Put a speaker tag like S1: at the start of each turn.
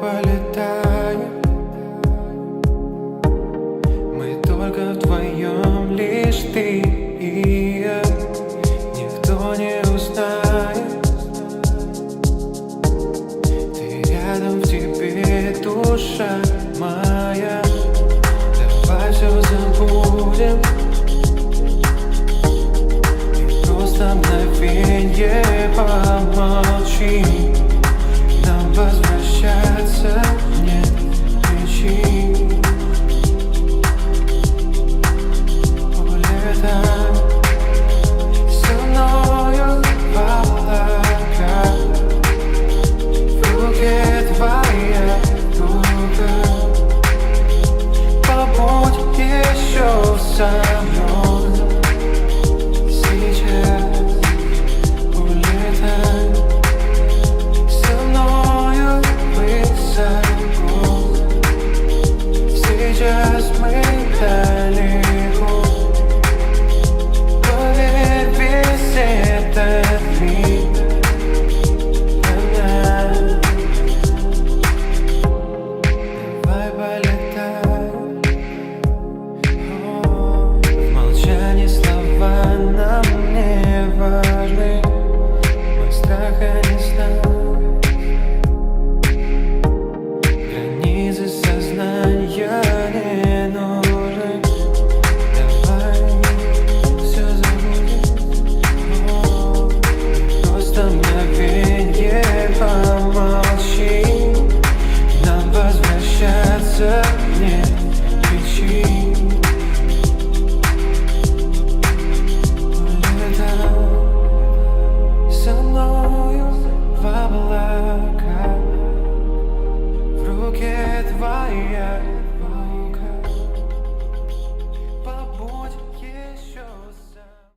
S1: полетаем. Мы только вдвоем, лишь ты и я. Никто не узнает. Ты рядом, в тебе душа моя. Давай все забудем и просто мгновенье помолчим. Нам возвращаться нет причин. Улетай со мною в облака. В руке твоя рука. Побудь еще со мной сейчас. Улетай со мною высоко. Сейчас мы